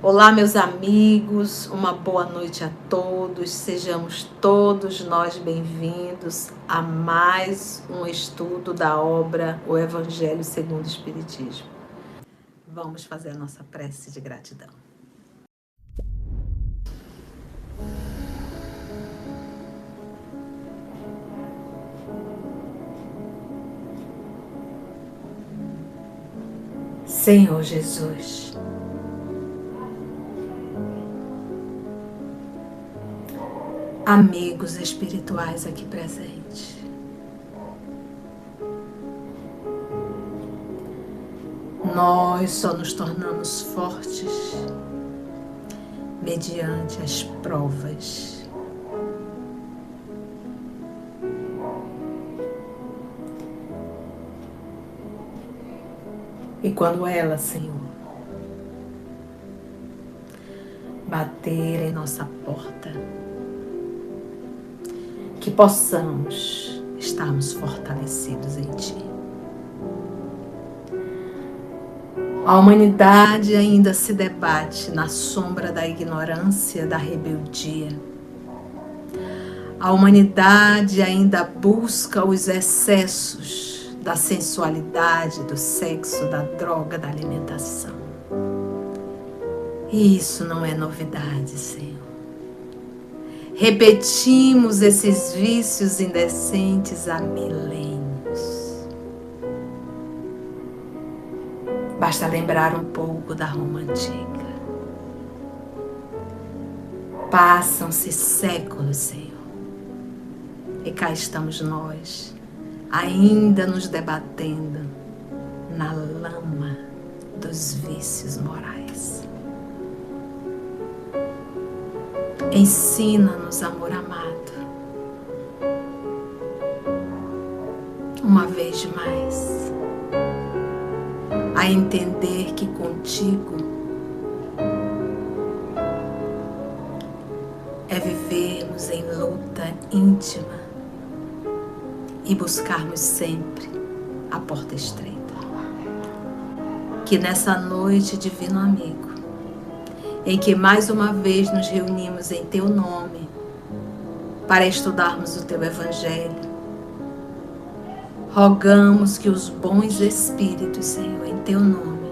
Olá, meus amigos, uma boa noite a todos, sejamos todos nós bem-vindos a mais um estudo da obra O Evangelho segundo o Espiritismo. Vamos fazer a nossa prece de gratidão. Senhor Jesus, amigos espirituais aqui presentes, nós só nos tornamos fortes mediante as provas. E quando ela, Senhor, bater em nossa porta, que possamos estarmos fortalecidos em Ti. A humanidade ainda se debate na sombra da ignorância, da rebeldia. A humanidade ainda busca os excessos da sensualidade, do sexo, da droga, da alimentação. E isso não é novidade, Senhor. Repetimos esses vícios indecentes há milênios. Basta lembrar um pouco da Roma antiga. Passam-se séculos, Senhor, e cá estamos nós, ainda nos debatendo na lama dos vícios morais. Ensina-nos, amor amado, uma vez mais, a entender que contigo é vivermos em luta íntima e buscarmos sempre a porta estreita. Que nessa noite, divino amigo, em que mais uma vez nos reunimos em Teu nome para estudarmos o Teu Evangelho, rogamos que os bons espíritos, Senhor, em Teu nome,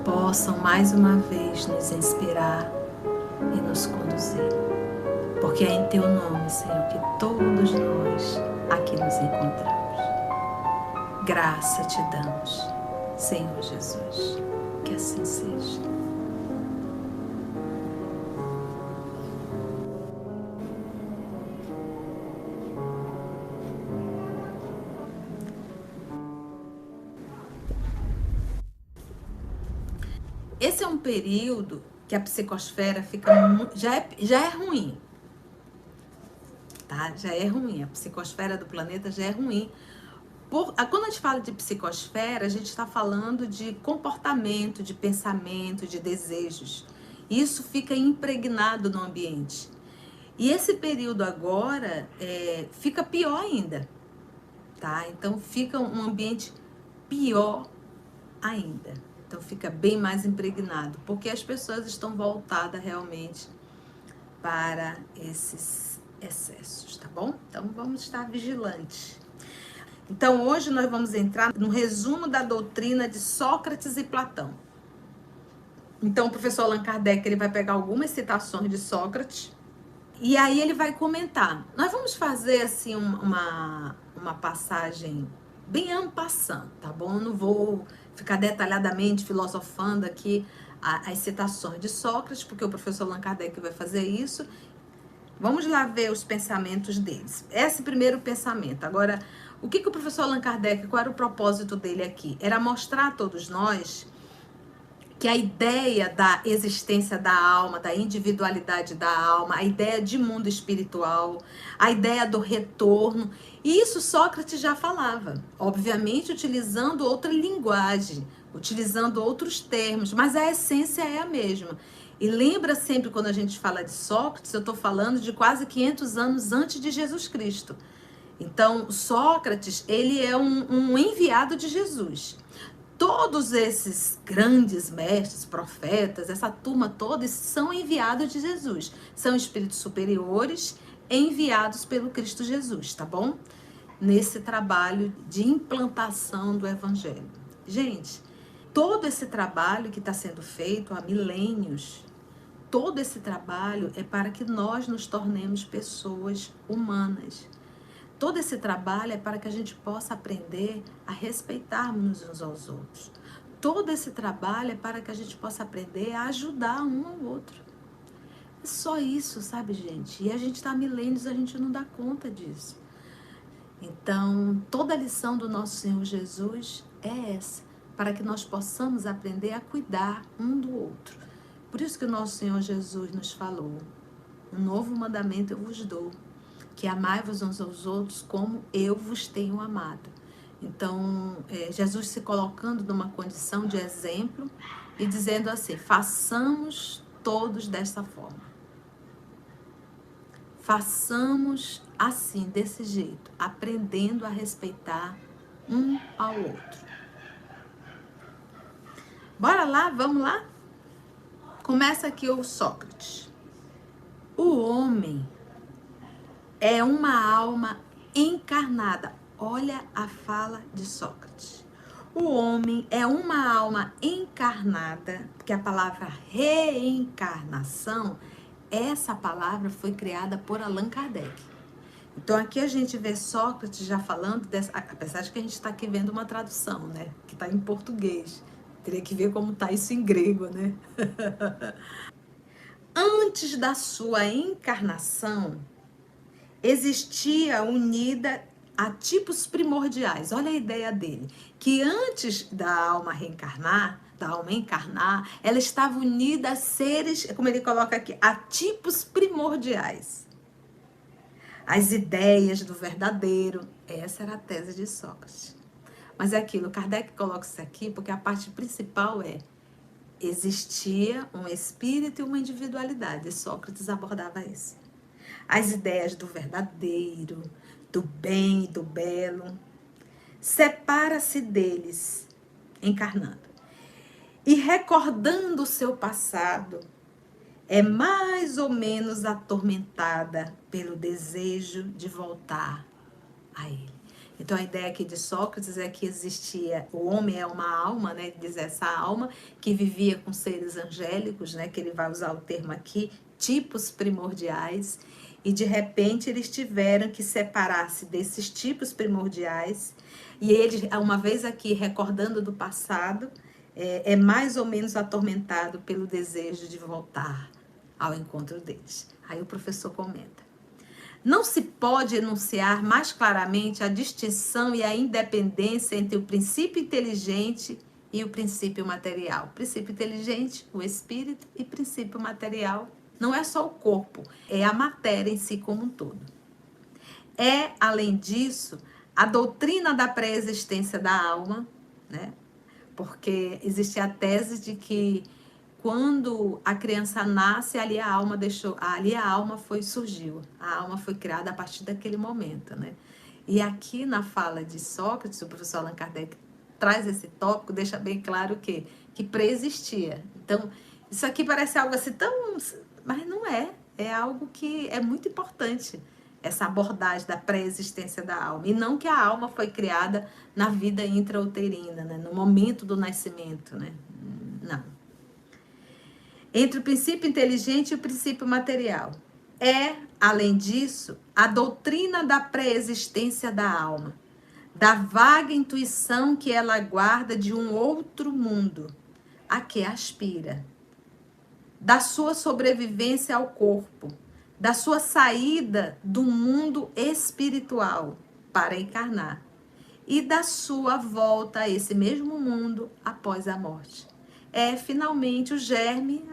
possam mais uma vez nos inspirar e nos conduzir. Porque é em Teu nome, Senhor, que todos nós aqui nos encontramos. Graça Te damos, Senhor Jesus. Que assim seja. Esse é um período que a psicosfera fica já é ruim, tá? Já é ruim, a psicosfera do planeta já é ruim. Quando a gente fala de psicosfera, a gente está falando de comportamento, de pensamento, de desejos. Isso fica impregnado no ambiente. E esse período agora fica pior ainda, tá? Então fica um ambiente pior ainda. Então fica bem mais impregnado, porque as pessoas estão voltadas realmente para esses excessos, tá bom? Então vamos estar vigilantes. Então hoje nós vamos entrar no resumo da doutrina de Sócrates e Platão. Então o professor Allan Kardec ele vai pegar algumas citações de Sócrates e aí ele vai comentar. Nós vamos fazer assim uma passagem bem en passant, tá bom? Eu não vou ficar detalhadamente filosofando aqui as citações de Sócrates, porque o professor Allan Kardec vai fazer isso. Vamos lá ver os pensamentos deles. Esse primeiro pensamento. Agora, o que o professor Allan Kardec, qual era o propósito dele aqui? Era mostrar a todos nós que a ideia da existência da alma, da individualidade da alma, a ideia de mundo espiritual, a ideia do retorno, e isso Sócrates já falava, obviamente utilizando outra linguagem, utilizando outros termos, mas a essência é a mesma. E lembra sempre, quando a gente fala de Sócrates, eu estou falando de quase 500 anos antes de Jesus Cristo. Então, Sócrates, ele é um enviado de Jesus. todos esses grandes mestres, profetas, essa turma toda, são enviados de Jesus. São espíritos superiores enviados pelo Cristo Jesus, tá bom? Nesse trabalho de implantação do Evangelho. Gente, todo esse trabalho que está sendo feito há milênios, todo esse trabalho é para que nós nos tornemos pessoas humanas. Todo esse trabalho é para que a gente possa aprender a respeitarmos uns aos outros. Todo esse trabalho é para que a gente possa aprender a ajudar um ao outro. É só isso, sabe, gente? E a gente está há milênios, a gente não dá conta disso. Então, toda a lição do nosso Senhor Jesus é essa, para que nós possamos aprender a cuidar um do outro. Por isso que o nosso Senhor Jesus nos falou: um novo mandamento eu vos dou, que amai-vos uns aos outros como eu vos tenho amado. Então, Jesus se colocando numa condição de exemplo e dizendo assim: façamos todos desta forma. Façamos assim, desse jeito, aprendendo a respeitar um ao outro. Bora lá, vamos lá? Começa aqui o Sócrates. O homem é uma alma encarnada. Olha a fala de Sócrates. O homem é uma alma encarnada, porque a palavra reencarnação, essa palavra foi criada por Allan Kardec. Então aqui a gente vê Sócrates já falando, apesar de que a gente está aqui vendo uma tradução, né? Que está em português. Teria que ver como está isso em grego, né? Antes da sua encarnação, existia unida a tipos primordiais. Olha a ideia dele, que antes da alma reencarnar, ela estava unida a seres, como ele coloca aqui, a tipos primordiais. As ideias do verdadeiro, essa era a tese de Sócrates. Mas é aquilo, Kardec coloca isso aqui porque a parte principal existia um espírito e uma individualidade, e Sócrates abordava isso. As ideias do verdadeiro, do bem e do belo, separa-se deles, encarnando. E recordando o seu passado, é mais ou menos atormentada pelo desejo de voltar a ele. Então a ideia aqui de Sócrates é que existia, o homem é uma alma, né? Diz essa alma que vivia com seres angélicos, né? Que ele vai usar o termo aqui, tipos primordiais, e de repente eles tiveram que separar-se desses tipos primordiais, e ele, uma vez aqui recordando do passado, é mais ou menos atormentado pelo desejo de voltar ao encontro deles. Aí o professor comenta: não se pode enunciar mais claramente a distinção e a independência entre o princípio inteligente e o princípio material. Princípio inteligente, o espírito, e princípio material, não é só o corpo, é a matéria em si como um todo. É, além disso, a doutrina da pré-existência da alma, né? Porque existe a tese de que quando a criança nasce, ali a alma surgiu, a alma foi criada a partir daquele momento, né? E aqui na fala de Sócrates, o professor Allan Kardec traz esse tópico, deixa bem claro que pré-existia. Então, isso aqui parece algo assim tão... Mas não é, é algo que é muito importante, essa abordagem da pré-existência da alma. E não que a alma foi criada na vida intrauterina, né? No momento do nascimento, né? Não. Entre o princípio inteligente e o princípio material. É, além disso, a doutrina da pré-existência da alma, da vaga intuição que ela guarda de um outro mundo, a que aspira, da sua sobrevivência ao corpo, da sua saída do mundo espiritual para encarnar e da sua volta a esse mesmo mundo após a morte. É finalmente o germe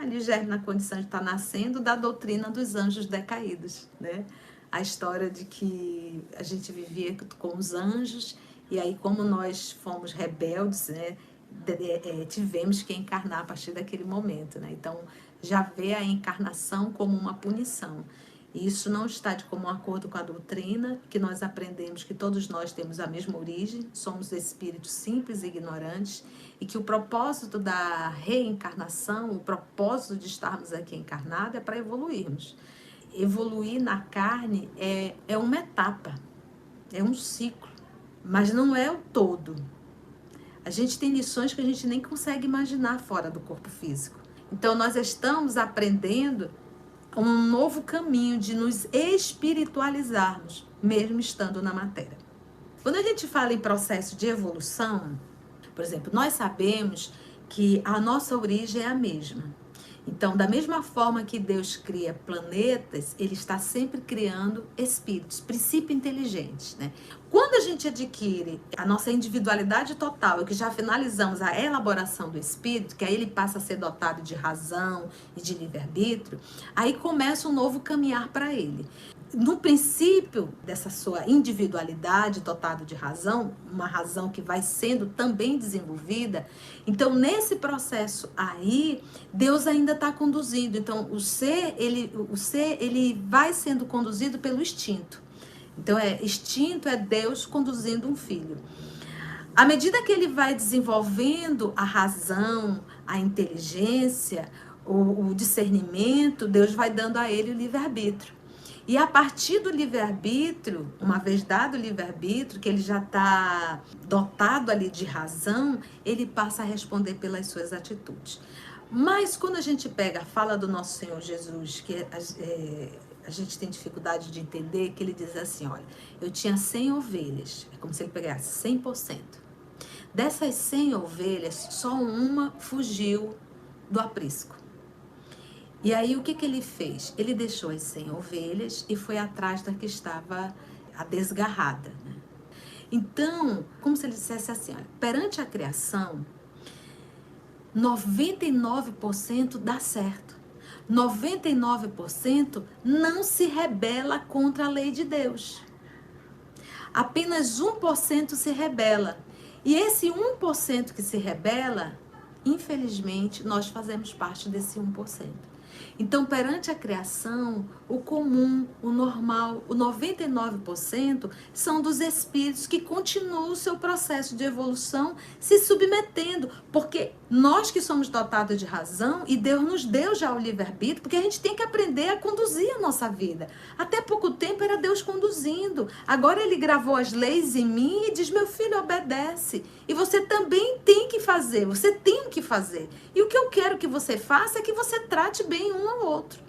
na condição de estar nascendo, da doutrina dos anjos decaídos, né? A história de que a gente vivia com os anjos, e aí como nós fomos rebeldes, né? Tivemos que encarnar a partir daquele momento, né? Então já vê a encarnação como uma punição. E isso não está de comum acordo com a doutrina, que nós aprendemos que todos nós temos a mesma origem, somos espíritos simples e ignorantes, e que o propósito da reencarnação, o propósito de estarmos aqui encarnados é para evoluirmos. Evoluir na carne é uma etapa, é um ciclo, mas não é o todo. A gente tem lições que a gente nem consegue imaginar fora do corpo físico. Então, nós estamos aprendendo um novo caminho de nos espiritualizarmos, mesmo estando na matéria. Quando a gente fala em processo de evolução, por exemplo, nós sabemos que a nossa origem é a mesma. Então, da mesma forma que Deus cria planetas, Ele está sempre criando espíritos, princípios inteligentes, né? Quando a gente adquire a nossa individualidade total, e que já finalizamos a elaboração do espírito, que aí ele passa a ser dotado de razão e de livre-arbítrio, aí começa um novo caminhar para ele. No princípio dessa sua individualidade dotada de razão, uma razão que vai sendo também desenvolvida, então nesse processo aí, Deus ainda está conduzindo. Então o ser ele vai sendo conduzido pelo instinto. Então instinto é Deus conduzindo um filho. À medida que ele vai desenvolvendo a razão, a inteligência, o discernimento, Deus vai dando a ele o livre-arbítrio. E a partir do livre-arbítrio, uma vez dado o livre-arbítrio, que ele já está dotado ali de razão, ele passa a responder pelas suas atitudes. Mas quando a gente pega a fala do nosso Senhor Jesus, que a gente tem dificuldade de entender, que ele diz assim, olha, eu tinha 100 ovelhas, é como se ele pegasse 100%. Dessas 100 ovelhas, só uma fugiu do aprisco. E aí o que ele fez? Ele deixou as 100 ovelhas e foi atrás da que estava a desgarrada, né? Então, como se ele dissesse assim, olha, perante a criação, 99% dá certo. 99% não se rebela contra a lei de Deus. Apenas 1% se rebela. E esse 1% que se rebela, infelizmente, nós fazemos parte desse 1%. Então, perante a criação, o comum, o normal, o 99% são dos espíritos que continuam o seu processo de evolução se submetendo, porque nós que somos dotados de razão, e Deus nos deu já o livre-arbítrio, porque a gente tem que aprender a conduzir a nossa vida. Até pouco tempo era Deus conduzindo, agora Ele gravou as leis em mim e diz, meu filho, obedece. E você também tem que fazer, você tem o que fazer. E o que eu quero que você faça é que você trate bem um ao outro.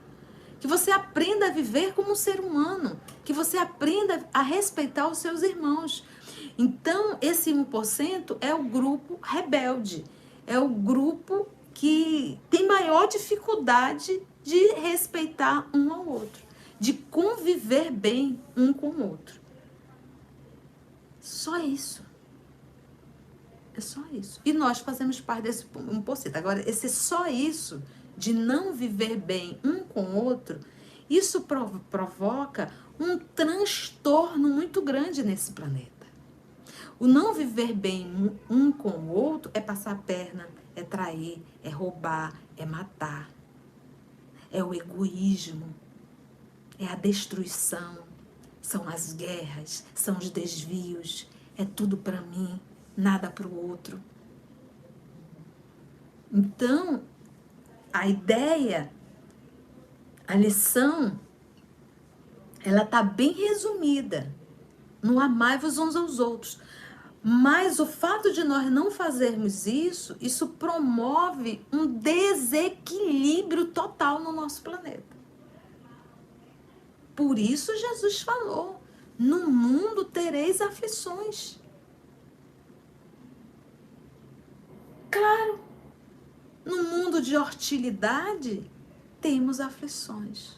Que você aprenda a viver como um ser humano. Que você aprenda a respeitar os seus irmãos. Então, esse 1% é o grupo rebelde. É o grupo que tem maior dificuldade de respeitar um ao outro. De conviver bem um com o outro. Só isso. É só isso. E nós fazemos parte desse 1%. Agora, esse só isso, de não viver bem um com o outro, isso provoca um transtorno muito grande nesse planeta. O não viver bem um com o outro é passar a perna, é trair, é roubar, é matar. É o egoísmo, é a destruição, são as guerras, são os desvios, é tudo para mim, nada para o outro. Então, a ideia, a lição, ela está bem resumida no amai-vos uns aos outros. Mas o fato de nós não fazermos isso, isso promove um desequilíbrio total no nosso planeta. Por isso Jesus falou, no mundo tereis aflições. Claro, no mundo de hostilidade, temos aflições.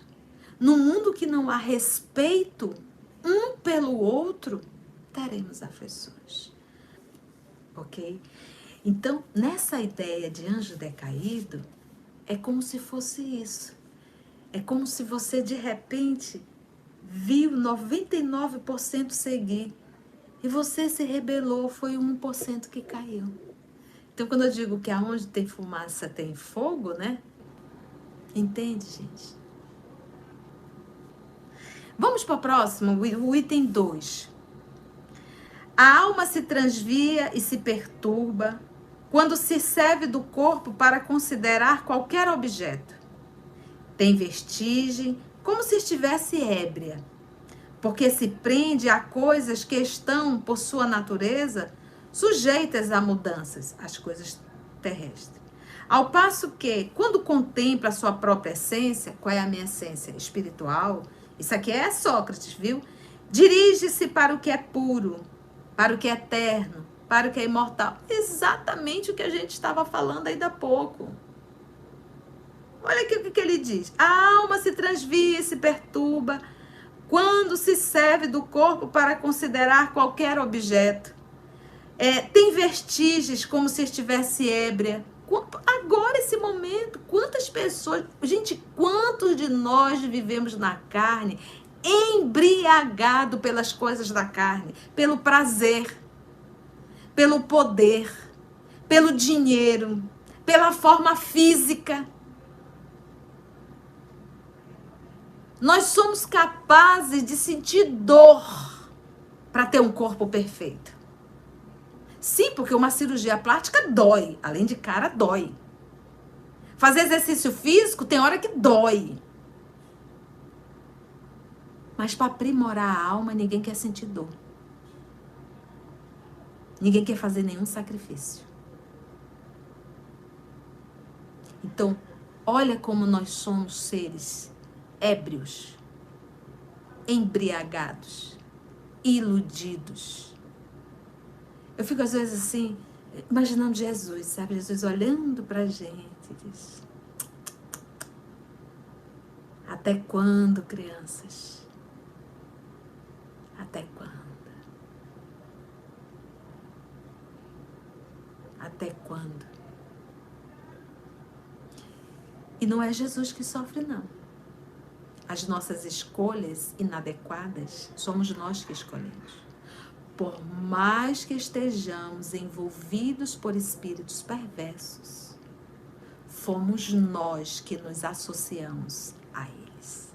No mundo que não há respeito um pelo outro, teremos aflições. Ok? Então, nessa ideia de anjo decaído, é como se fosse isso. É como se você, de repente, viu 99% seguir. E você se rebelou, foi o 1% que caiu. Então, quando eu digo que aonde tem fumaça tem fogo, né? Entende, gente? Vamos para o próximo, o item 2. A alma se transvia e se perturba quando se serve do corpo para considerar qualquer objeto. Tem vestigem como se estivesse ébria, porque se prende a coisas que estão, por sua natureza, sujeitas a mudanças, as coisas terrestres. Ao passo que, quando contempla a sua própria essência, qual é a minha essência? Espiritual. Isso aqui é Sócrates, viu? Dirige-se para o que é puro, para o que é eterno, para o que é imortal. Exatamente o que a gente estava falando ainda há pouco. Olha aqui o que ele diz. A alma se transvia e se perturba quando se serve do corpo para considerar qualquer objeto. Tem vestígios como se estivesse ébria. Agora, esse momento, quantas pessoas... Gente, quantos de nós vivemos na carne embriagado pelas coisas da carne, pelo prazer, pelo poder, pelo dinheiro, pela forma física. Nós somos capazes de sentir dor para ter um corpo perfeito. Sim, porque uma cirurgia plástica dói. Além de cara, dói. Fazer exercício físico tem hora que dói. Mas para aprimorar a alma, ninguém quer sentir dor. Ninguém quer fazer nenhum sacrifício. Então, olha como nós somos seres ébrios, embriagados, iludidos. Eu fico às vezes assim, imaginando Jesus, sabe? Jesus olhando pra gente e diz: até quando, crianças? Até quando? Até quando? E não é Jesus que sofre, não. As nossas escolhas inadequadas, somos nós que escolhemos. Por mais que estejamos envolvidos por espíritos perversos, fomos nós que nos associamos a eles,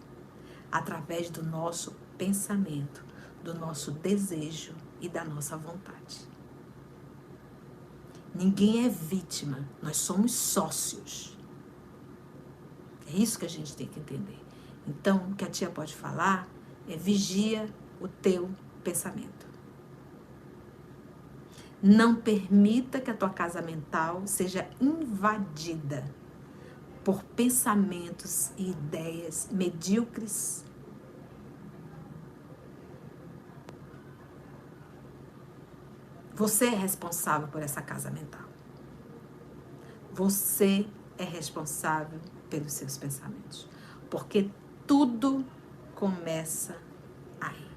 através do nosso pensamento, do nosso desejo e da nossa vontade. Ninguém é vítima, nós somos sócios. É isso que a gente tem que entender. Então, o que a tia pode falar é: vigia o teu pensamento. Não permita que a tua casa mental seja invadida por pensamentos e ideias medíocres. Você é responsável por essa casa mental. Você é responsável pelos seus pensamentos. Porque tudo começa aí,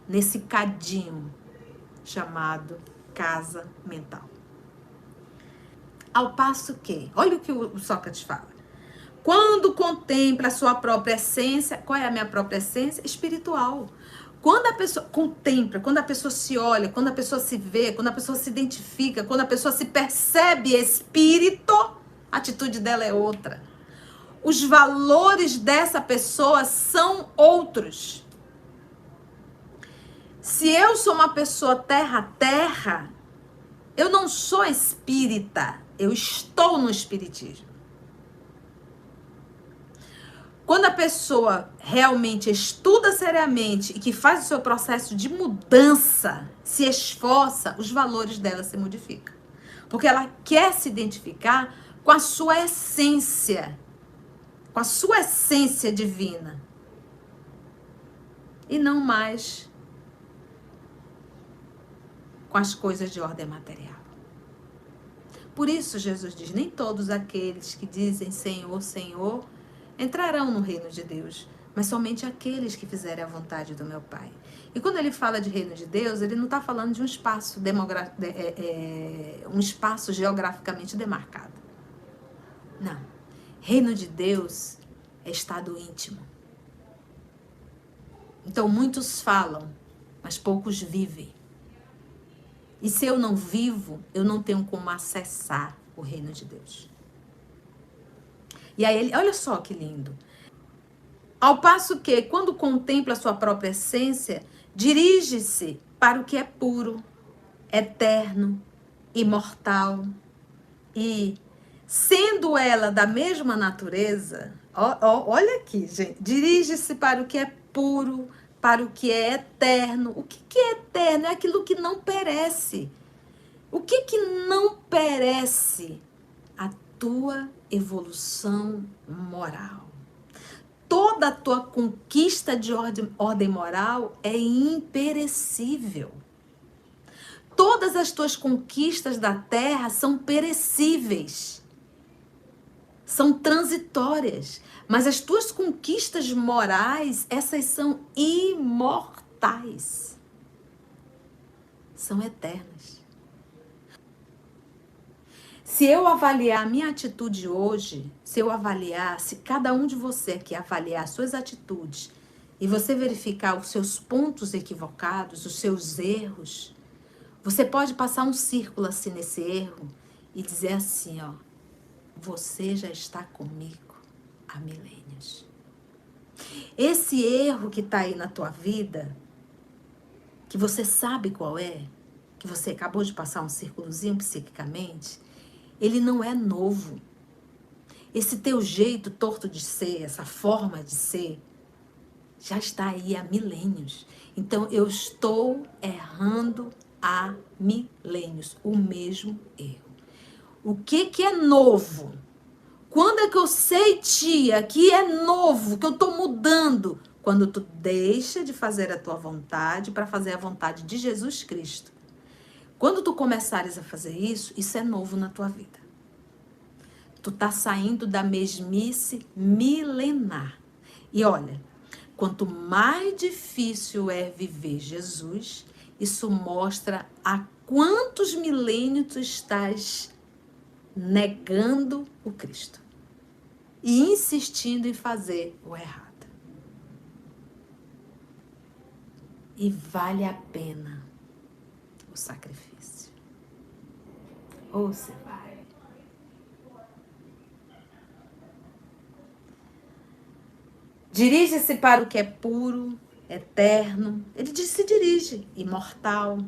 nesse cadinho chamado casa mental. Ao passo que, olha o que o Sócrates fala: quando contempla a sua própria essência, qual é a minha própria essência? Espiritual. Quando a pessoa contempla, quando a pessoa se olha, quando a pessoa se vê, quando a pessoa se identifica, quando a pessoa se percebe espírito, a atitude dela é outra. Os valores dessa pessoa são outros. Se eu sou uma pessoa terra-terra, eu não sou espírita, eu estou no espiritismo. Quando a pessoa realmente estuda seriamente e que faz o seu processo de mudança, se esforça, os valores dela se modificam. Porque ela quer se identificar com a sua essência, com a sua essência divina. E não mais com as coisas de ordem material. Por isso Jesus diz: nem todos aqueles que dizem Senhor, Senhor, entrarão no reino de Deus, mas somente aqueles que fizerem a vontade do meu Pai. E quando ele fala de reino de Deus, ele não está falando de um espaço, um espaço geograficamente demarcado. Não. Reino de Deus é estado íntimo. Então muitos falam, mas poucos vivem. E se eu não vivo, eu não tenho como acessar o reino de Deus. E aí, olha só que lindo. Ao passo que, quando contempla a sua própria essência, dirige-se para o que é puro, eterno, imortal e, sendo ela da mesma natureza, olha aqui, gente, dirige-se para o que é puro, para o que é eterno. O que é eterno? É aquilo que não perece. O que não perece? A tua evolução moral. Toda a tua conquista de ordem moral é imperecível. Todas as tuas conquistas da terra são perecíveis. São transitórias. Mas as tuas conquistas morais, essas são imortais. São eternas. Se eu avaliar a minha atitude hoje, se cada um de você aqui avaliar as suas atitudes e você verificar os seus pontos equivocados, os seus erros, você pode passar um círculo assim nesse erro e dizer assim, ó, você já está comigo há milênios. Esse erro que está aí na tua vida, que você sabe qual é, que você acabou de passar um círculozinho psiquicamente, ele não é novo. Esse teu jeito torto de ser, essa forma de ser, já está aí há milênios. Então, eu estou errando há milênios. O mesmo erro. O que é novo? Quando é que eu sei, tia, que é novo, que eu estou mudando? Quando tu deixa de fazer a tua vontade para fazer a vontade de Jesus Cristo. Quando tu começares a fazer isso, isso é novo na tua vida. Tu tá saindo da mesmice milenar. E olha, quanto mais difícil é viver Jesus, isso mostra há quantos milênios tu estás negando o Cristo e insistindo em fazer o errado. E vale a pena o sacrifício. Ou você vai. Dirige-se para o que é puro, eterno. Ele se dirige, imortal.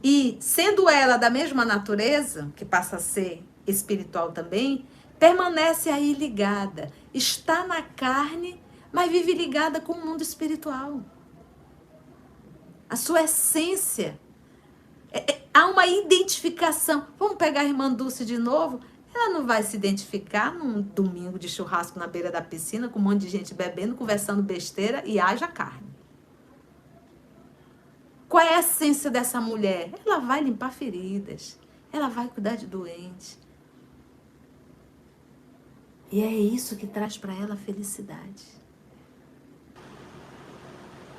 E, sendo ela da mesma natureza, que passa a ser espiritual também, permanece aí ligada. Está na carne, mas vive ligada com o mundo espiritual. A sua essência. Há uma identificação. Vamos pegar a irmã Dulce de novo? Ela não vai se identificar num domingo de churrasco na beira da piscina, com um monte de gente bebendo, conversando besteira e haja carne. Qual é a essência dessa mulher? Ela vai limpar feridas. Ela vai cuidar de doentes. E é isso que traz para ela felicidade.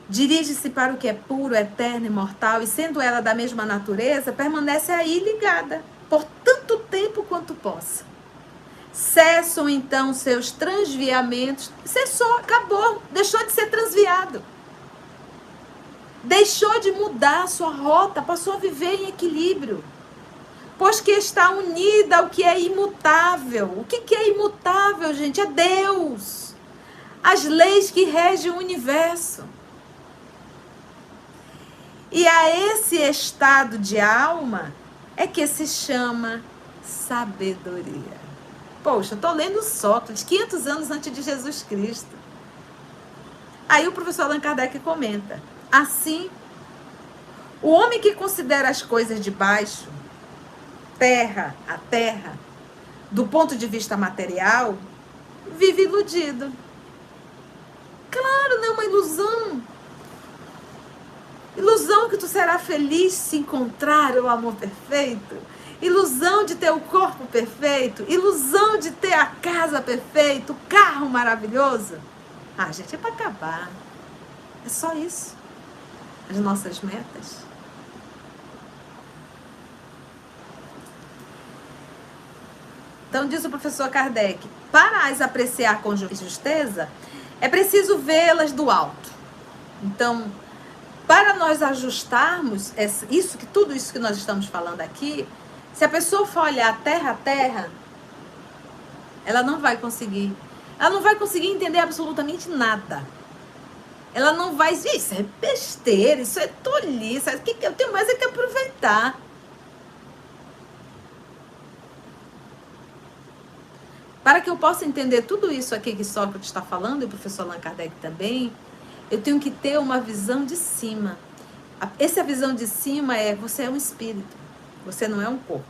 Dirige-se para o que é puro, eterno, imortal, e sendo ela da mesma natureza, permanece aí ligada, por tanto tempo quanto possa. Cessam então seus transviamentos. Cessou, acabou, deixou de ser transviado. Deixou de mudar a sua rota, passou a viver em equilíbrio. Pois que está unida ao que é imutável. O que é imutável, gente? É Deus. As leis que regem o universo. E a esse estado de alma é que se chama sabedoria. Poxa, eu estou lendo Sócrates, 500 anos antes de Jesus Cristo. Aí o professor Allan Kardec comenta. Assim, o homem que considera as coisas de baixo, a terra, do ponto de vista material, vive iludido. Claro, não é uma ilusão. Ilusão que tu será feliz se encontrar o amor perfeito. Ilusão de ter o corpo perfeito. Ilusão de ter a casa perfeita, o carro maravilhoso. Ah, gente, é para acabar. É só isso. As nossas metas. Então, diz o professor Kardec, para as apreciar com justeza, é preciso vê-las do alto. Então, para nós ajustarmos tudo isso que nós estamos falando aqui, se a pessoa for olhar terra a terra, ela não vai conseguir. Ela não vai conseguir entender absolutamente nada. Ela não vai dizer, isso é besteira, isso é tolice, o que eu tenho mais é que aproveitar. Para que eu possa entender tudo isso aqui que Sócrates está falando, e o professor Allan Kardec também, eu tenho que ter uma visão de cima. Essa visão de cima é, você é um espírito, você não é um corpo.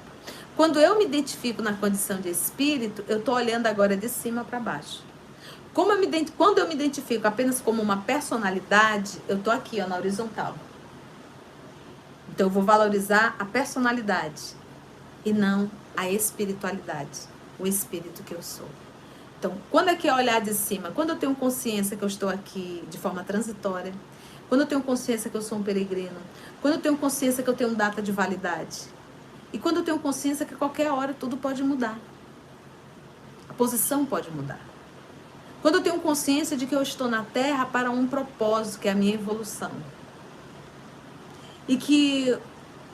Quando eu me identifico na condição de espírito, eu estou olhando agora de cima para baixo. Quando eu me identifico apenas como uma personalidade, eu estou aqui, ó, na horizontal. Então eu vou valorizar a personalidade e não a espiritualidade, o espírito que eu sou. Então, quando é que é olhar de cima? Quando eu tenho consciência que eu estou aqui de forma transitória, quando eu tenho consciência que eu sou um peregrino, quando eu tenho consciência que eu tenho data de validade, e quando eu tenho consciência que a qualquer hora tudo pode mudar. A posição pode mudar. Quando eu tenho consciência de que eu estou na Terra para um propósito, que é a minha evolução. E que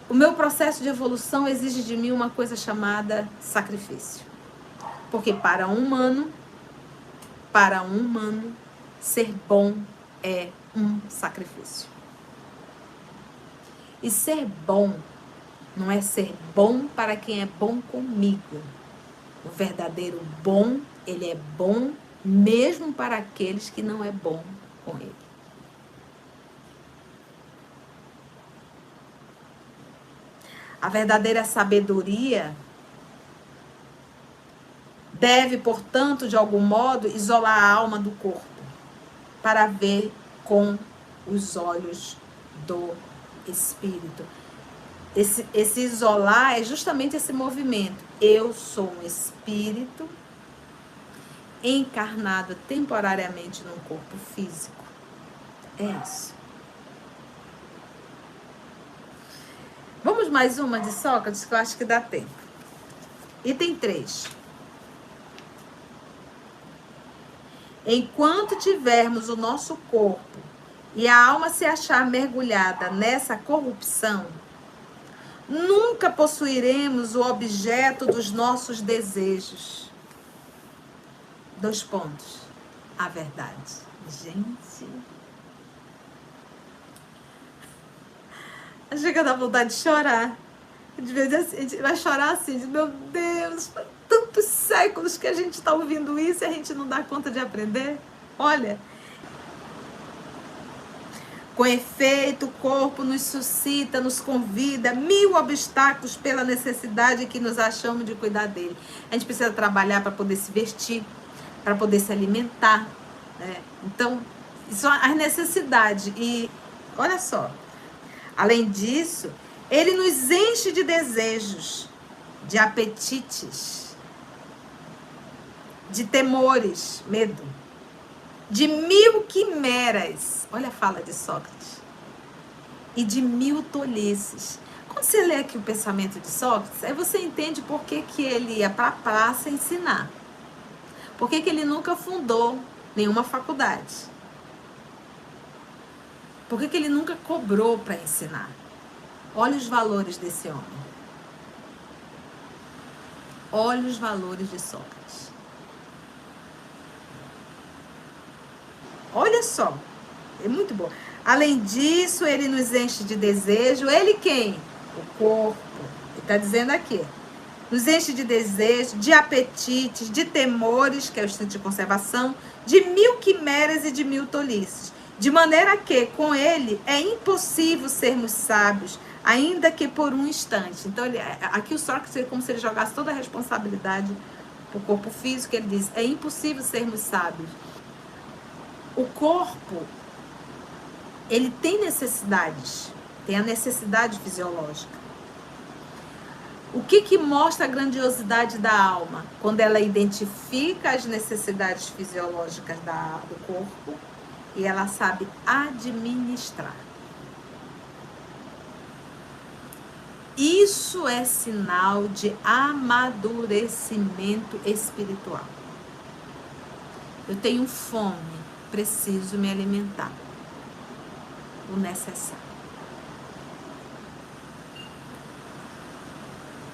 o meu processo de evolução exige de mim uma coisa chamada sacrifício. Porque para um humano, ser bom é um sacrifício. E ser bom não é ser bom para quem é bom comigo. O verdadeiro bom, ele é bom mesmo para aqueles que não é bom com ele. A verdadeira sabedoria deve, portanto, de algum modo, isolar a alma do corpo para ver com os olhos do espírito. Esse isolar é justamente esse movimento. Eu sou um espírito encarnado temporariamente num corpo físico. É isso. Vamos mais uma de Sócrates, que eu acho que dá tempo. Item 3. Enquanto tivermos o nosso corpo e a alma se achar mergulhada nessa corrupção, nunca possuiremos o objeto dos nossos desejos. 2 pontos. A verdade. Gente. Chega a dar vontade de chorar. De vez assim, a gente vai chorar assim, de, meu Deus, tantos séculos que a gente está ouvindo isso e a gente não dá conta de aprender. Olha. Com efeito, o corpo nos suscita, nos convida, 1000 obstáculos pela necessidade que nos achamos de cuidar dele. A gente precisa trabalhar para poder se vestir, para poder se alimentar, né? Então, são as necessidades. E, olha só, além disso, ele nos enche de desejos, de apetites, de temores, medo, de 1000 quimeras, olha a fala de Sócrates, e de 1000 tolices. Quando você lê aqui o pensamento de Sócrates, aí você entende por que ele ia para a praça ensinar. Por que ele nunca fundou nenhuma faculdade. Por que ele nunca cobrou para ensinar. Olha os valores desse homem. Olha os valores de Sócrates. Olha só, é muito bom. Além disso, ele nos enche de desejo. Ele quem? O corpo. Ele está dizendo aqui. Nos enche de desejo, de apetites, de temores, que é o instinto de conservação, de 1000 quimeras e de 1000 tolices. De maneira que, com ele, é impossível sermos sábios, ainda que por um instante. Então, aqui o Sócrates é como se ele jogasse toda a responsabilidade para o corpo físico. Ele diz, é impossível sermos sábios. O corpo, ele tem necessidades, tem a necessidade fisiológica. O que mostra a grandiosidade da alma? Quando ela identifica as necessidades fisiológicas do corpo e ela sabe administrar. Isso é sinal de amadurecimento espiritual. Eu tenho fome. Preciso me alimentar. O necessário.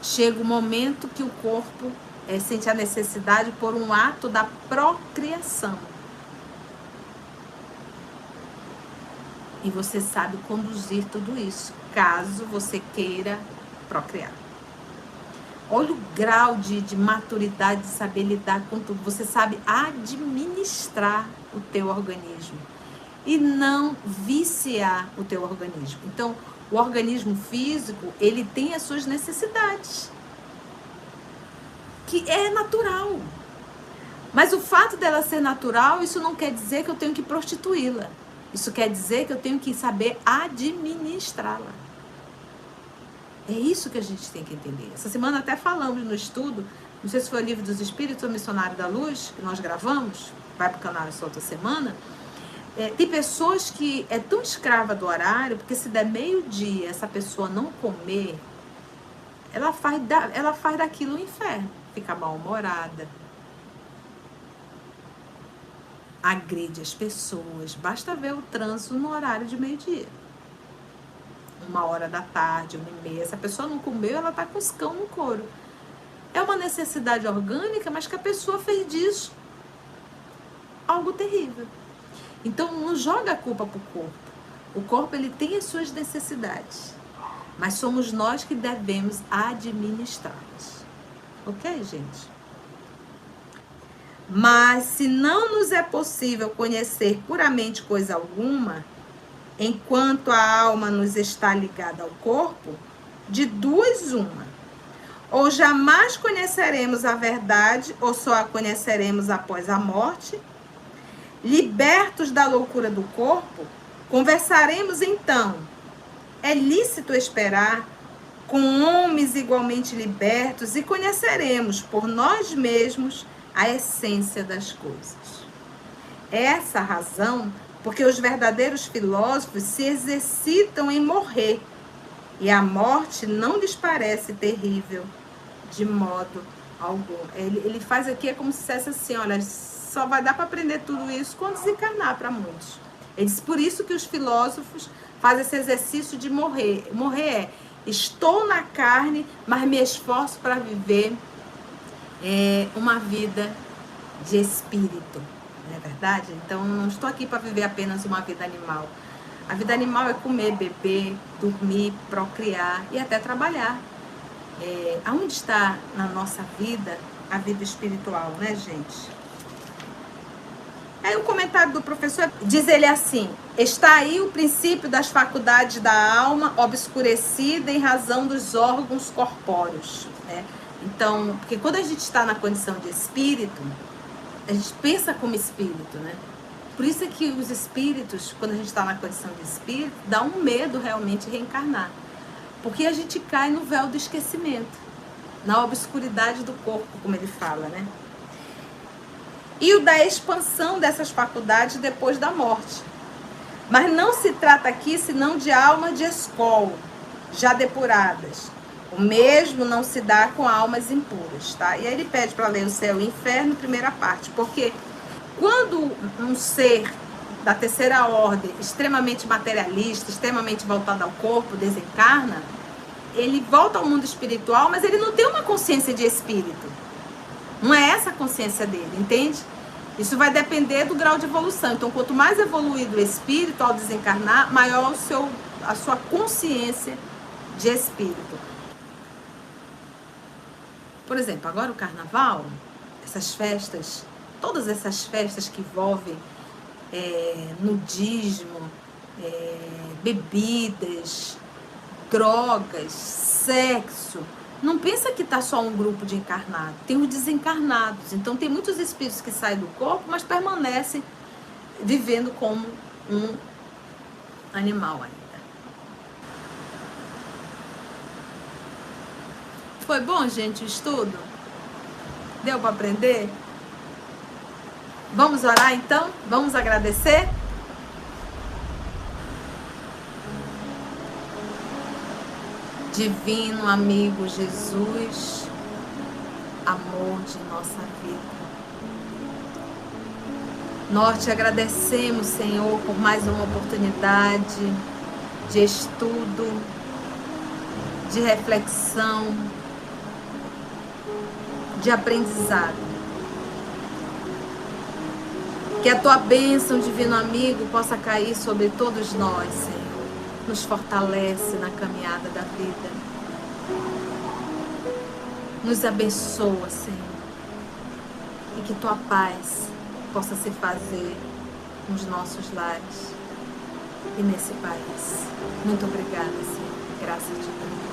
Chega o momento que o corpo sente a necessidade por um ato da procriação. E você sabe conduzir tudo isso, caso você queira procriar. Olha o grau de maturidade, de saber lidar com tudo. Você sabe administrar o teu organismo e não viciar o teu organismo. Então, o organismo físico, ele tem as suas necessidades, que é natural. Mas o fato dela ser natural, isso não quer dizer que eu tenho que prostituí-la. Isso quer dizer que eu tenho que saber administrá-la. É isso que a gente tem que entender. Essa semana até falamos no estudo, não sei se foi o Livro dos Espíritos ou Missionário da Luz, que nós gravamos, vai para o canal essa outra semana. Tem pessoas que é tão escrava do horário, porque se der meio-dia essa pessoa não comer, ela faz daquilo um inferno. Fica mal-humorada, agride as pessoas. Basta ver o trânsito no horário de meio-dia. 1h da tarde, 1h30. Se a pessoa não comeu, ela tá com os cão no couro. É uma necessidade orgânica, mas que a pessoa fez disso algo terrível. Então, não joga a culpa pro corpo. O corpo, ele tem as suas necessidades. Mas somos nós que devemos administrá-las. Ok, gente? Mas, se não nos é possível conhecer puramente coisa alguma, enquanto a alma nos está ligada ao corpo, de duas uma. Ou jamais conheceremos a verdade, ou só a conheceremos após a morte. Libertos da loucura do corpo, conversaremos então. É lícito esperar com homens igualmente libertos e conheceremos por nós mesmos a essência das coisas. Essa razão, porque os verdadeiros filósofos se exercitam em morrer, e a morte não lhes parece terrível de modo algum. Ele faz aqui, é como se dissesse assim, olha, só vai dar para aprender tudo isso quando desencarnar para muitos. Ele diz, por isso que os filósofos fazem esse exercício de morrer. Morrer é, estou na carne, mas me esforço para viver uma vida de espírito. Não é verdade? Então, não estou aqui para viver apenas uma vida animal. A vida animal é comer, beber, dormir, procriar e até trabalhar. Aonde está na nossa vida a vida espiritual, né, gente? Aí o comentário do professor diz ele assim: está aí o princípio das faculdades da alma obscurecida em razão dos órgãos corpóreos, né? Então, porque quando a gente está na condição de espírito, a gente pensa como espírito, né? Por isso é que os espíritos, quando a gente está na condição de espírito, dá um medo realmente de reencarnar. Porque a gente cai no véu do esquecimento, na obscuridade do corpo, como ele fala, né? E o da expansão dessas faculdades depois da morte. Mas não se trata aqui senão de almas de escol, já depuradas. O mesmo não se dá com almas impuras, tá? E aí ele pede para ler o Céu e o Inferno, primeira parte, porque quando um ser da terceira ordem, extremamente materialista, extremamente voltado ao corpo, desencarna, ele volta ao mundo espiritual, mas ele não tem uma consciência de espírito. Não é essa a consciência dele, entende? Isso vai depender do grau de evolução. Então, quanto mais evoluído o espírito ao desencarnar, maior a sua consciência de espírito. Por exemplo, agora o carnaval, essas festas, todas essas festas que envolvem nudismo, bebidas, drogas, sexo. Não pensa que está só um grupo de encarnados, tem os desencarnados. Então tem muitos espíritos que saem do corpo, mas permanecem vivendo como um animal ainda. Foi bom, gente, o estudo? Deu para aprender? Vamos orar então? Vamos agradecer? Divino amigo Jesus, amor de nossa vida. Nós te agradecemos, Senhor, por mais uma oportunidade de estudo, de reflexão, de aprendizado. Que a tua bênção, divino amigo, possa cair sobre todos nós, Senhor. Nos fortalece na caminhada da vida. Nos abençoa, Senhor. E que tua paz possa se fazer nos nossos lares e nesse país. Muito obrigada, Senhor. Graças a Deus.